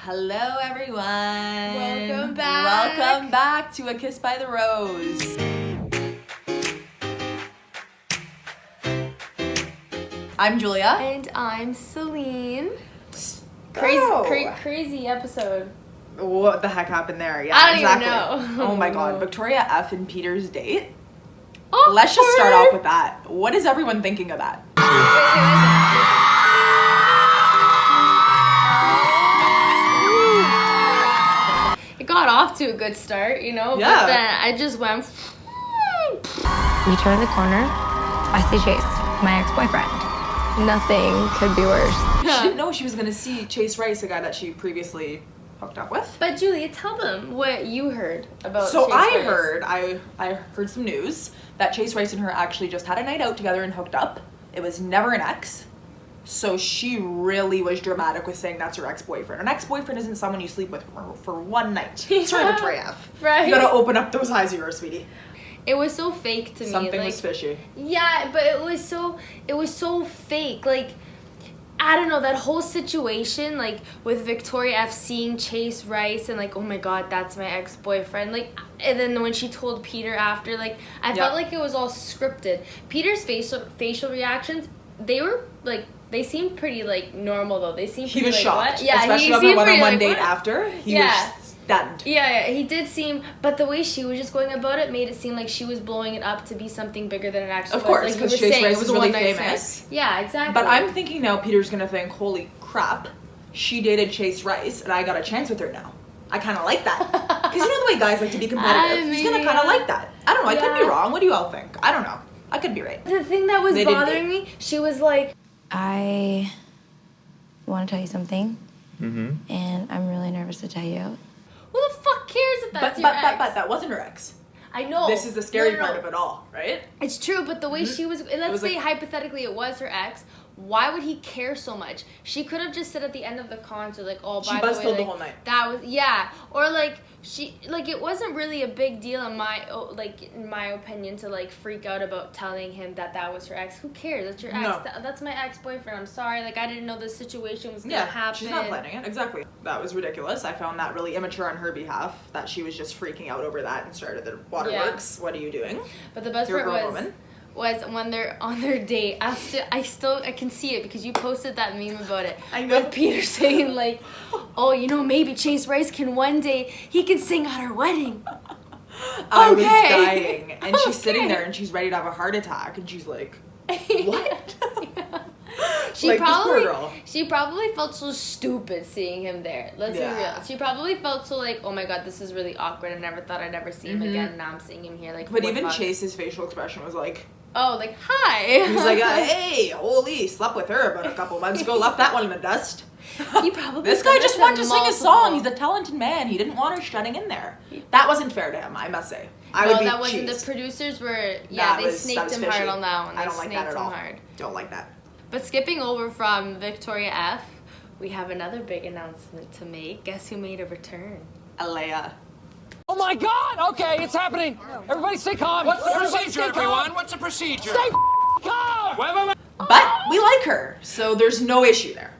Hello everyone. Welcome back. Welcome back to A Kiss by the Rose. I'm Julia. And I'm Celine. Crazy episode. What the heck happened there? Yeah, I don't exactly. even know. Oh my god, Victoria F and Peter's date. Awkward. Let's just start off with that. What is everyone thinking of that? It got off to a good start, you know, Yeah. but then I just went. We turn the corner. I see Chase, my ex-boyfriend. Nothing could be worse. She didn't know she was gonna see Chase Rice, a guy that she previously hooked up with. But Julia, tell them what you heard about. So Chase I Rice. heard some news that Chase Rice and her actually just had a night out together and hooked up. It was never an ex. So she really was dramatic with saying that's her ex-boyfriend. An ex-boyfriend isn't someone you sleep with for one night. Sorry, Victoria F. Right. You gotta open up those eyes of yours, sweetie. It was so fake to me. Something was fishy. Yeah, but it was so fake. Like, I don't know, that whole situation, like, with Victoria F seeing Chase Rice and, like, oh my god, that's my ex-boyfriend. Like, and then when she told Peter after, like, I felt like it was all scripted. Peter's facial reactions, they were, like, they seemed pretty, like, normal, though. They seemed He pretty, was like, shocked. what? Yeah, especially he on the seemed one-on-one pretty, date like, what? after. He Yeah. was stunned. Yeah, he did seem, but the way she was just going about it made it seem like she was blowing it up to be something bigger than it actually was. Of course, like you because were Chase saying, Rice it was a really one-night famous. stand. Yeah, exactly. But I'm thinking now Peter's gonna think, holy crap, she dated Chase Rice and I got a chance with her now. I kind of like that. Because you know the way guys like to be competitive? He's gonna kind of like that. I don't know, I could be wrong. What do you all think? I don't know. I could be right. The thing that was They didn't bothering me, she was like, I want to tell you something. And I'm really nervous to tell you. who the fuck cares if that's But your ex? that wasn't her ex. I know. This is the scary No. part of it all, right? It's true, but the way she was, let's was say like- hypothetically it was her ex, why would he care so much? She could have just said at the end of the concert, like, oh, She by the way, buzzkilled like, the whole night. that was, yeah. Or, like, it wasn't really a big deal in my opinion to, like, freak out about telling him that was her ex. Who cares? That's your ex. No. That's my ex-boyfriend. I'm sorry. Like, I didn't know this situation was going to Yeah, happen. she's not planning it. Exactly. That was ridiculous. I found that really immature on her behalf, that she was just freaking out over that and started the waterworks. What are you doing? But the best You're a part grown was... woman. was when they're on their date. I can see it because you posted that meme about it. I know. With Peter saying like, oh, you know, maybe Chase Rice can one day, he can sing at our wedding. I was Okay. dying. And she's sitting Okay. there and she's ready to have a heart attack. And she's like, what? Yeah. She Like, this poor probably girl. she probably felt so stupid seeing him there. Let's be Yeah. real. She probably felt so like, oh my god, this is really awkward. I never thought I'd ever see him again. Now I'm seeing him here. Like, But what even fuck? Chase's facial expression was like, Oh, like hi. he was like, hey, holy, slept with her about a couple months ago, left that one in the dust. He probably This guy said just this wanted to in sing his multiple- song. He's a talented man. He didn't want her shutting in there. That wasn't fair to him, I must say. I No, would be that wasn't. cheesed. The producers were, That they was snaked him fishy. hard on that one. I They don't like snaked that at him all. hard. Don't like that. But skipping over from Victoria F, we have another big announcement to make. Guess who made a return? Alaya. Oh my God! Okay, it's happening. Everybody stay calm. What's the Everybody procedure, stay calm. everyone? What's the procedure? Stay calm. Wait. But we like her, so there's no issue there.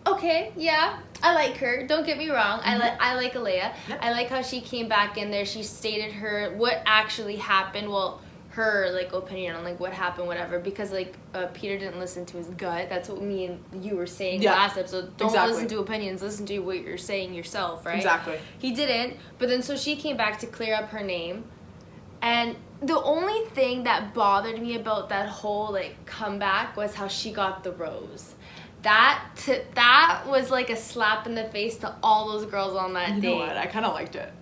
Okay, yeah, I like her. Don't get me wrong. I like Alaya. Yep. I like how she came back in there. She stated what actually happened. Well, her like opinion on like what happened, whatever. Because like Peter didn't listen to his gut. That's what me and you were saying Yeah. last episode. Don't Exactly. listen to opinions. Listen to what you're saying yourself, right? Exactly. He didn't. But then so she came back to clear up her name, and the only thing that bothered me about that whole like comeback was how she got the rose. That was like a slap in the face to all those girls on that You date. know what? I kind of liked it.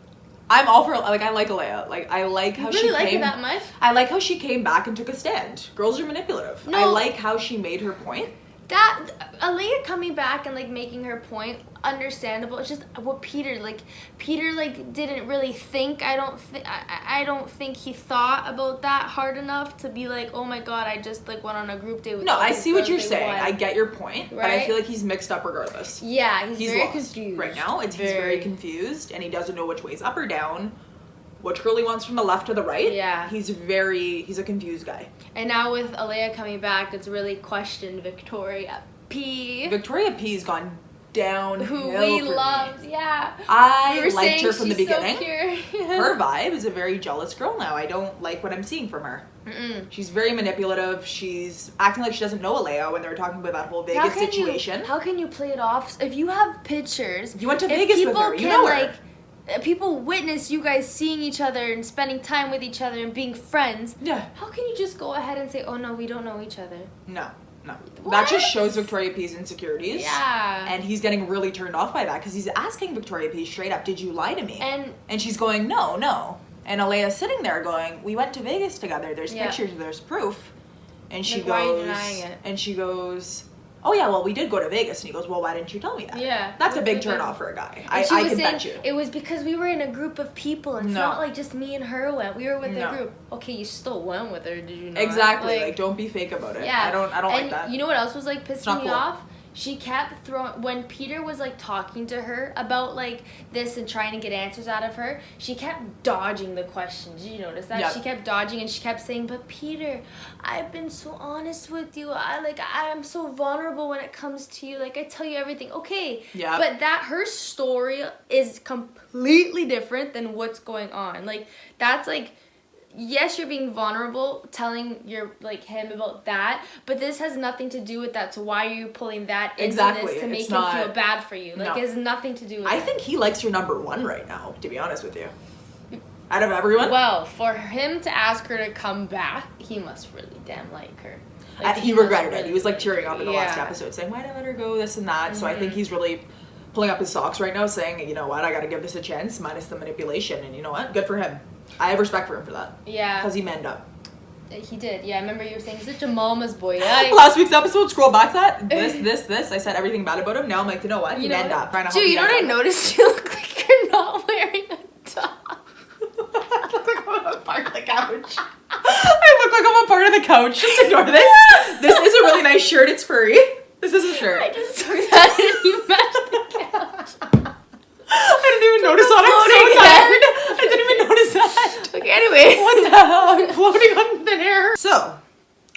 I'm all for, like, I like Alaya. Like, I like how You she really like came. it that much? I like how she came back and took a stand. Girls are manipulative. I No. like how she made her point. That Alaya coming back and like making her point, understandable. It's just what Peter didn't really think. I don't think he thought about that hard enough to be like, oh my god, I just like went on a group date with. No, all I these see what girls, you're they saying. won. I get your point, but I Right? feel like he's mixed up regardless. Yeah, he's very lost confused right now. He's very confused, and he doesn't know which way's up or down, which girl he wants from the left to the right. Yeah. He's a confused guy. And now with Alaya coming back, it's really questioned Victoria P. Victoria P's gone downhill. Who for we me. loved, yeah. I We were liked her saying from the she's so beginning. pure. Her vibe is a very jealous girl now. I don't like what I'm seeing from her. She's very manipulative. She's acting like she doesn't know Alaya when they were talking about that whole Vegas situation. How can you play it off? If you have pictures, You went to if Vegas with people her. You can, know her. like, people witness you guys seeing each other and spending time with each other and being friends. Yeah. How can you just go ahead and say, "Oh no, we don't know each other"? No. That What? just shows Victoria P's insecurities. Yeah. And he's getting really turned off by that because he's asking Victoria P straight up, "Did you lie to me?" And she's going, "No." And Alaya's sitting there going, "We went to Vegas together. There's pictures, there's proof." And she Like, goes, why are you denying it? And she goes, "Oh yeah, well we did go to Vegas." And he goes, "Well, why didn't you tell me that?" Yeah. That's a big Like, turn off for a guy. and she I was can saying bet you. it was because we were in a group of people. It's No. not like just me and her went. We were with No. a group. Okay, you still went with her, did you not? Exactly. Like, don't be fake about it. Yeah. I don't and like that. You know what else was like not pissing me cool. off? She kept throwing, when Peter was like talking to her about like this and trying to get answers out of her, she kept dodging the questions. Did you notice that? Yep. She kept dodging and she kept saying, "But Peter, I've been so honest with you. I'm so vulnerable when it comes to you. Like I tell you everything." Okay. Yeah. But that her story is completely different than what's going on. Like that's like, yes, you're being vulnerable, telling him about that, but this has nothing to do with that. So why are you pulling that into Exactly. this to make It's him not- feel bad for you? Like No. it has nothing to do with I that. think he likes her number one right now, to be honest with you. Out of everyone, Well, for him to ask her to come back, he must really damn like her. he must regretted it. really He was like like tearing her. up in the last Yeah. episode, saying, "Why did I let her go? This and that." So I think he's really pulling up his socks right now, saying, "You know what? I got to give this a chance, minus the manipulation." And you know what? Good for him. I have respect for him for that Yeah, because he manned up. he did. Yeah, I remember you were saying he's such a mama's boy. Yeah, Last week's episode, scroll back to that. This. I said everything bad about him. Now I'm like, you know what? He you know manned what? up. Trying to help Dude, you know what I guys out. noticed? You look like you're not wearing a top. I look like I'm a part of the couch. I look like I'm a part of the couch. Just ignore this. This is a really nice shirt. It's furry. This is a shirt. I just took that and you matched the couch. I didn't even notice that. I'm so floating tired. I didn't even notice that. Okay, anyway. What the hell? I'm floating on thin air. So,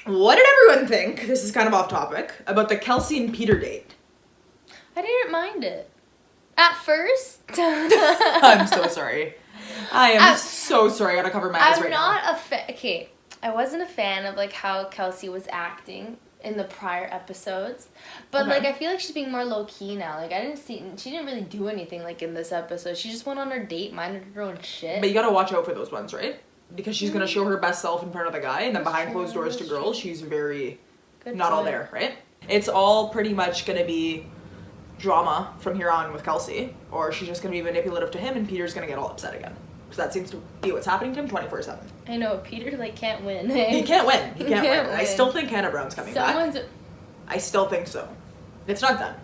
what did everyone think? This is kind of off topic about the Kelsey and Peter date. I didn't mind it. At first. I'm so sorry. I am so sorry. I gotta cover my eyes I'm right not now. a fan. Okay, I wasn't a fan of like how Kelsey was acting in the prior episodes, but Okay. like I feel like she's being more low key now. Like she didn't really do anything like in this episode. She just went on her date, minded her own shit. But you gotta watch out for those ones, right? Because she's gonna show her best self in front of the guy, and then behind true, closed doors to that's girls, she's very Good not all point. there, right? It's all pretty much gonna be drama from here on with Kelsey, or she's just gonna be manipulative to him, and Peter's gonna get all upset again. Because that seems to be what's happening to him 24/7. I know Peter like can't win. He can't win. He can't win. And I win. still think Hannah Brown's coming Someone's back. I still think so. It's not done.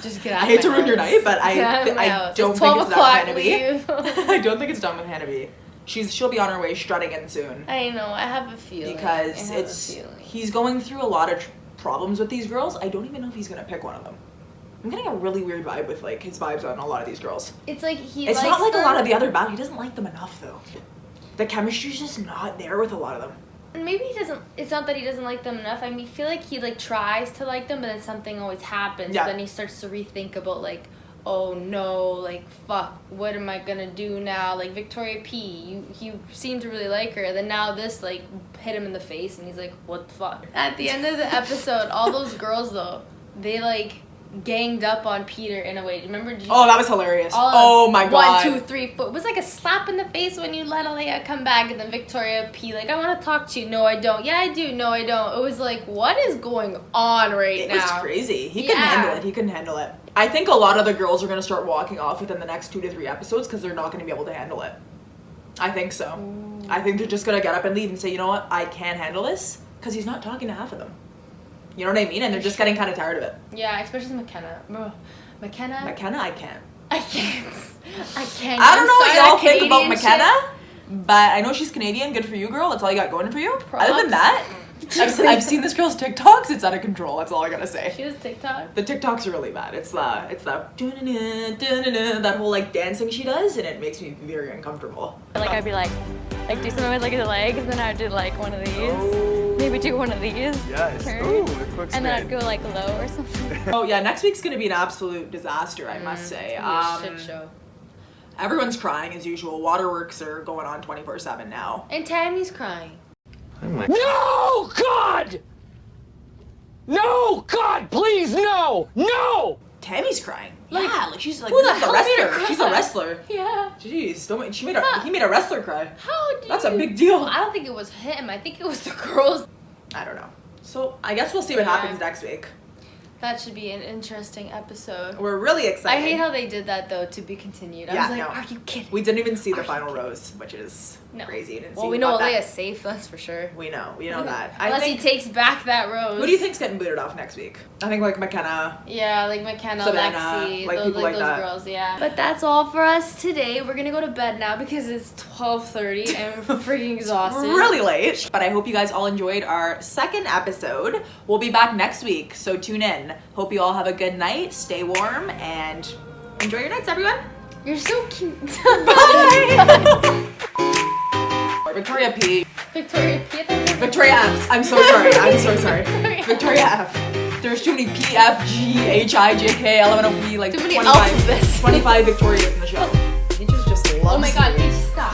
just get I out. hate of to my ruin your house. night, but I Get out of my I house. don't It's think 12 it's done o'clock. with Hannah B. Leave. I don't think it's done with Hannah B. She'll be on her way strutting in soon. I know. I have a feeling. Because I have a feeling. he's going through a lot of problems with these girls. I don't even know if he's gonna pick one of them. I'm getting a really weird vibe with like his vibes on a lot of these girls. It's like he. It's likes not like them. a lot of the other bad. He doesn't like them enough though. The chemistry's just not there with a lot of them. And maybe he doesn't. It's not that he doesn't like them enough. I mean, I feel like he like tries to like them, but then something always happens. Yeah. Then he starts to rethink about like, oh no, like fuck, what am I gonna do now? Like Victoria P, you seem to really like her. Then now this like hit him in the face, and he's like, what the fuck? At the end of the episode, all those girls though, they like ganged up on Peter in a way. Remember? Did you Oh, that was hilarious. all Oh my god. 1, 2, 3, 4. It was like a slap in the face when you let Alaya come back, and then Victoria P like, I want to talk to you. No, I don't. Yeah, I do. No, I don't. It was like, what is going on right It now? was crazy. He couldn't Yeah. handle it. He couldn't handle it. I think a lot of the girls are going to start walking off within the next 2 to 3 episodes because they're not going to be able to handle it. I think so. I think they're just going to get up and leave and say, you know what, I can't handle this, because he's not talking to half of them. You know what I mean? And they're just getting kind of tired of it. Yeah, especially McKenna. Ugh. McKenna. McKenna, I can't. I can't. I can't. I don't know what Sorry, y'all that think about Canadian McKenna, but I know she's Canadian. Good for you, girl. That's all you got going for you. Props. Other than that, I've seen this girl's TikToks. It's out of control. That's all I gotta say. shit. She has TikTok. The TikToks are really bad. It's the dun-dun-dun, dun-dun-dun, that whole like dancing she does, and it makes me very uncomfortable. Like I'd be like do something with like the legs, and then I'd do like one of these. maybe do one of these. Yes. turn, Ooh, the quick and then I'd spin. go like low or something. Oh yeah, next week's gonna be an absolute disaster, I must say. Shit show. Everyone's crying as usual. Waterworks are going on 24/7 now. And Tammy's crying. I'm like, No, God! No, God, please, no! No! Tammy's crying. Like, yeah, like she's like who the this is a hell made her wrestler. She's a cry? wrestler. Yeah. Jeez, don't make, he made a wrestler cry. How did That's a big deal. I don't think it was him. I think it was the girls. I don't know. So I guess we'll see what Yeah. happens next week. That should be an interesting episode. We're really excited. I hate how they did that though. To be continued. I Yeah, was like, no. are you kidding? We didn't even see the Are you final kidding? rose, which is No. crazy. You didn't Well, see we know about that. Alaya's safe. That's for sure. We know that. I Unless think. he takes back that rose. Who do you think's getting booted off next week? I think like McKenna. Yeah, like McKenna, Savannah, Lexi, like those, people like those that. girls, yeah. But that's all for us today. We're gonna go to bed now because it's 12:30 and we're freaking exhausted. Really late, but I hope you guys all enjoyed our second episode. We'll be back next week, so tune in. Hope you all have a good night, stay warm, and enjoy your nights, everyone. You're so cute. Bye! Victoria P. Victoria P. Victoria F. I'm so sorry. I'm so sorry. Victoria F. Victoria F. There's too many P, F, G, H, I, J, K, L, M, N, O, P, like Too many 25, alphabets. 25 Victorias in the show. Teachers just love Oh my god, bitch, stop.